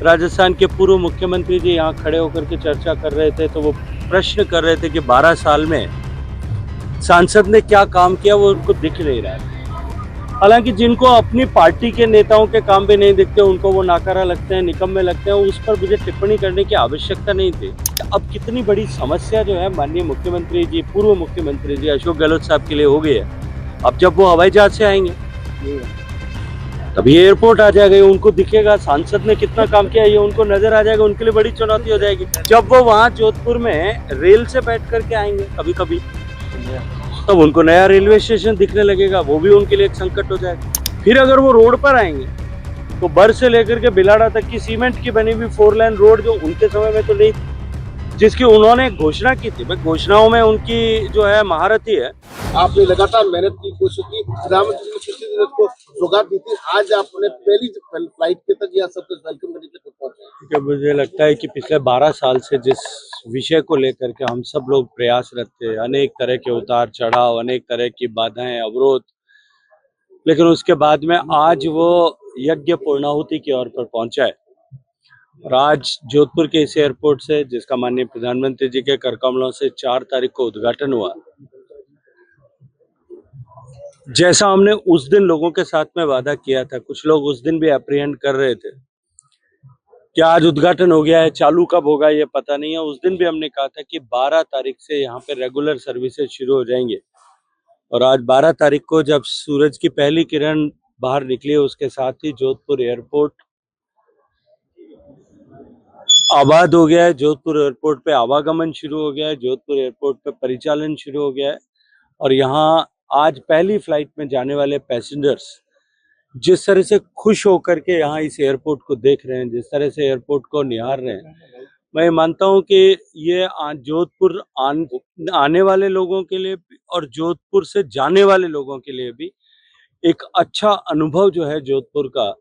राजस्थान के पूर्व मुख्यमंत्री जी यहाँ खड़े होकर के चर्चा कर रहे थे, तो वो प्रश्न कर रहे थे कि 12 साल में सांसद ने क्या काम किया, वो उनको दिख नहीं रहा है। हालांकि जिनको अपनी पार्टी के नेताओं के काम भी नहीं दिखते, उनको वो नाकारा लगते हैं, निकम्मे लगते हैं, उस पर मुझे टिप्पणी करने की आवश्यकता नहीं थी। अब कितनी बड़ी समस्या जो है माननीय मुख्यमंत्री जी, पूर्व मुख्यमंत्री जी अशोक गहलोत साहब के लिए हो गई है। अब जब वो हवाई जहाज से आएंगे तभी एयरपोर्ट आ जाएगा, उनको दिखेगा सांसद ने कितना काम किया, ये उनको नजर आ जाएगा। उनके लिए बड़ी चुनौती हो जाएगी जब वो वहाँ जोधपुर में रेल से बैठ करके आएंगे कभी कभी, तब उनको नया रेलवे स्टेशन दिखने लगेगा, वो भी उनके लिए एक संकट हो जाएगा। फिर अगर वो रोड पर आएंगे तो बर से लेकर के बिलाड़ा तक की सीमेंट की बनी हुई 4 लेन रोड, जो उनके समय में तो नहीं थी, जिसकी उन्होंने घोषणा की थी। घोषणाओं में उनकी जो है महारत ही है। आपने लगातार मेहनत की, कोशिश की, प्रधानमंत्री ने पिछले दिनों को सौगात दी थी, आज आपने पहली फ्लाइट के तक यहाँ सब कुछ वेलकम करने के लिए पहुंचे। मुझे लगता है कि पिछले 12 साल से जिस विषय को लेकर के हम सब लोग प्रयासरत थे, अनेक तरह के उतार चढ़ाव, अनेक तरह की बाधाएं, अवरोध, लेकिन उसके बाद में आज वो यज्ञ पूर्णाहुति की ओर पर पहुंचा है। और आज जोधपुर के इस एयरपोर्ट से, जिसका माननीय प्रधानमंत्री जी के कर कमलों से 4 तारीख को उद्घाटन हुआ, जैसा हमने उस दिन लोगों के साथ में वादा किया था, कुछ लोग उस दिन भी अप्रीहेंड कर रहे थे कि आज उद्घाटन हो गया है, चालू कब होगा ये पता नहीं है। उस दिन भी हमने कहा था कि 12 तारीख से यहाँ पे रेगुलर सर्विसेज शुरू हो जाएंगे। और आज 12 तारीख को जब सूरज की पहली किरण बाहर निकली है, उसके साथ ही जोधपुर एयरपोर्ट आबाद हो गया है। जोधपुर एयरपोर्ट पे आवागमन शुरू हो गया है, जोधपुर एयरपोर्ट पे परिचालन शुरू हो गया है। और यहाँ आज पहली फ्लाइट में जाने वाले पैसेंजर्स जिस तरह से खुश होकर के यहाँ इस एयरपोर्ट को देख रहे हैं, जिस तरह से एयरपोर्ट को निहार रहे हैं, मैं मानता हूँ कि ये जोधपुर आने वाले लोगों के लिए और जोधपुर से जाने वाले लोगों के लिए भी एक अच्छा अनुभव जो है जोधपुर का,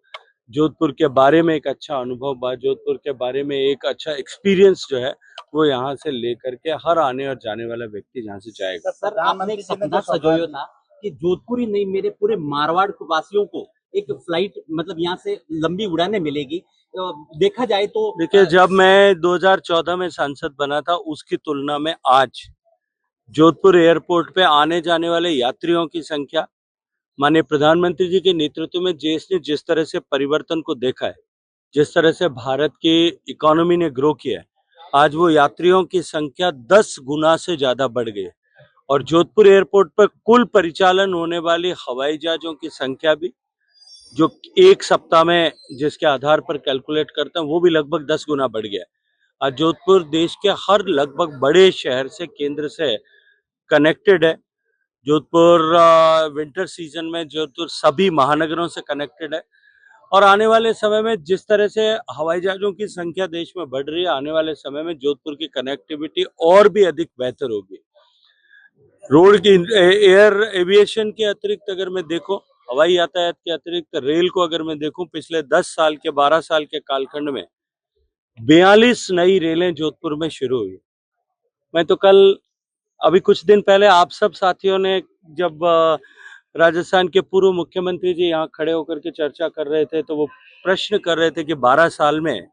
जोधपुर के बारे में एक अच्छा अनुभव, जोधपुर के बारे में एक अच्छा एक्सपीरियंस जो है वो यहाँ से लेकर के हर आने और जाने वाला व्यक्ति यहाँ से जाएगा। सर, आपने एक सपना सजोया था कि जोधपुर ही नहीं, मेरे पूरे मारवाड़ वासियों को एक फ्लाइट मतलब यहाँ से लंबी उड़ानें मिलेगी। तो देखा जाए तो देखिए, जब मैं 2014 में सांसद बना था, उसकी तुलना में आज जोधपुर एयरपोर्ट पे आने जाने वाले यात्रियों की संख्या, माननीय प्रधानमंत्री जी के नेतृत्व में देश ने जिस तरह से परिवर्तन को देखा है, जिस तरह से भारत की इकोनॉमी ने ग्रो किया है, आज वो यात्रियों की संख्या 10 गुना से ज्यादा बढ़ गई है। और जोधपुर एयरपोर्ट पर कुल परिचालन होने वाली हवाई जहाजों की संख्या भी, जो एक सप्ताह में जिसके आधार पर कैलकुलेट करते हैं, वो भी लगभग 10 गुना बढ़ गया है। आज जोधपुर देश के हर लगभग बड़े शहर से, केंद्र से कनेक्टेड है। जोधपुर विंटर सीजन में जोधपुर सभी महानगरों से कनेक्टेड है। और आने वाले समय में जिस तरह से हवाई जहाजों की संख्या देश में बढ़ रही है, आने वाले समय में जोधपुर की कनेक्टिविटी और भी अधिक बेहतर होगी। रोड की, एयर एविएशन के अतिरिक्त अगर मैं देखूं, हवाई यातायात के अतिरिक्त रेल को अगर मैं देखूं, पिछले 10 साल के 12 साल के कालखंड में 42 नई रेलें जोधपुर में शुरू हुई। मैं तो कल, अभी कुछ दिन पहले आप सब साथियों ने जब राजस्थान के पूर्व मुख्यमंत्री जी यहाँ खड़े होकर के चर्चा कर रहे थे, तो वो प्रश्न कर रहे थे कि 12 साल में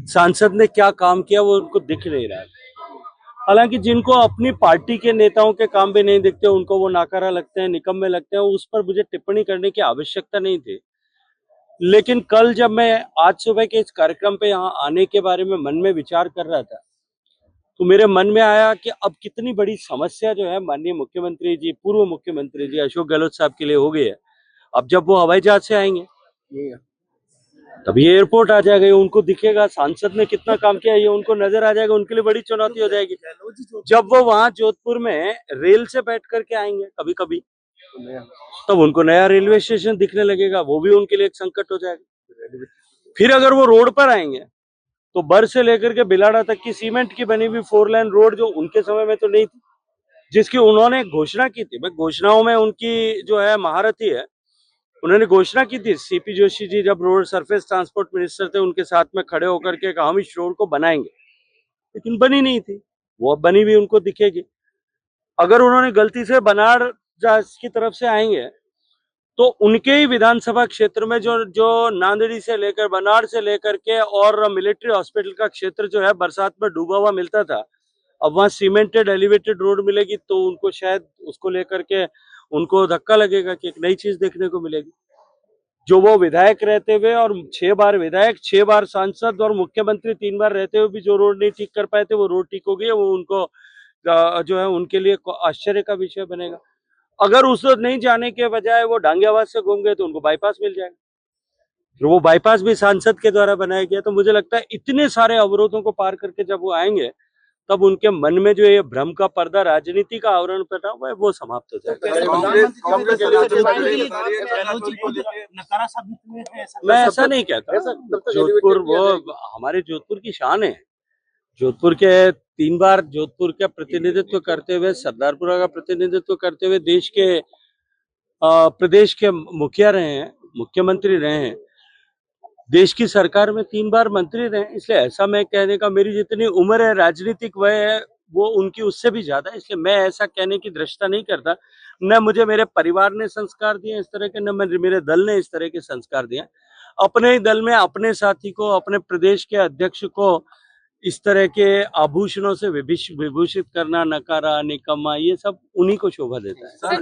सांसद ने क्या काम किया, वो उनको दिख नहीं रहा है। हालांकि जिनको अपनी पार्टी के नेताओं के काम भी नहीं दिखते, उनको वो नाकारा लगते हैं, निकम्मे लगते हैं, उस पर मुझे टिप्पणी करने की आवश्यकता नहीं थी। लेकिन कल जब मैं आज सुबह के इस कार्यक्रम पे यहाँ आने के बारे में मन में विचार कर रहा था, तो मेरे मन में आया कि अब कितनी बड़ी समस्या जो है माननीय मुख्यमंत्री जी, पूर्व मुख्यमंत्री जी अशोक गहलोत साहब के लिए हो गई है। अब जब वो हवाई जहाज से आएंगे तभी एयरपोर्ट आ जाएगा, उनको दिखेगा सांसद ने कितना काम किया, ये उनको नजर आ जाएगा। उनके लिए बड़ी चुनौती हो जाएगी जब वो वहां जोधपुर में रेल से बैठ करके आएंगे कभी कभी, तब उनको नया रेलवे स्टेशन दिखने लगेगा, वो भी उनके लिए एक संकट हो जाएगा। फिर अगर वो रोड पर आएंगे तो बर से लेकर के बिलाड़ा तक की सीमेंट की बनी हुई 4 लेन रोड, जो उनके समय में तो नहीं थी, जिसकी उन्होंने घोषणा की थी। घोषणाओं में उनकी जो है महारत ही है। उन्होंने घोषणा की थी, सीपी जोशी जी जब रोड सरफेस ट्रांसपोर्ट मिनिस्टर थे, उनके साथ में खड़े होकर के कहा हम इस रोड को बनाएंगे, लेकिन बनी नहीं थी। वो अब बनी हुई उनको दिखेगी। अगर उन्होंने गलती से बनारस की तरफ से आएंगे तो उनके ही विधानसभा क्षेत्र में जो नांदेड़ी से लेकर बनार से लेकर के और मिलिट्री हॉस्पिटल का क्षेत्र जो है बरसात में डूबा हुआ मिलता था, अब वहां सीमेंटेड एलिवेटेड रोड मिलेगी तो उनको शायद उसको लेकर के उनको धक्का लगेगा कि एक नई चीज देखने को मिलेगी। जो वो विधायक रहते हुए और 6 बार विधायक, 6 बार सांसद और मुख्यमंत्री 3 बार रहते हुए भी जो रोड नहीं ठीक कर पाए थे, वो रोड ठीक हो गई है। वो उनको जो है उनके लिए आश्चर्य का विषय बनेगा। अगर उस नहीं जाने के बजाय वो डांगेवास से घूम गए तो उनको बाईपास मिल जाएगा। फिर वो बाईपास भी सांसद के द्वारा बनाया गया। तो मुझे लगता है इतने सारे अवरोधों को पार करके जब वो आएंगे तब उनके मन में जो ये भ्रम का पर्दा, राजनीति का आवरण पड़ा हुआ है, वो समाप्त हो जाएगा। मैं ऐसा नहीं कहता। जोधपुर वो हमारे जोधपुर की शान है। जोधपुर के 3 बार जोधपुर का प्रतिनिधित्व करते हुए, सरदारपुरा का प्रतिनिधित्व करते हुए प्रदेश के मुखिया रहे हैं, मुख्यमंत्री रहे हैं, देश की सरकार में 3 बार मंत्री रहे। इसलिए ऐसा मैं कहने का, मेरी जितनी उम्र है, राजनीतिक वय है, वो उनकी उससे भी ज्यादा है। इसलिए मैं ऐसा कहने की दृष्टता नहीं करता। न मुझे मेरे परिवार ने संस्कार दिए इस तरह के, न मेरे दल ने इस तरह के संस्कार दिए। अपने ही दल में अपने साथी को, अपने प्रदेश के अध्यक्ष को इस तरह के आभूषणों से विभूषित करना, नकारा, निकम्मा, ये सब उन्हीं को शोभा देता है।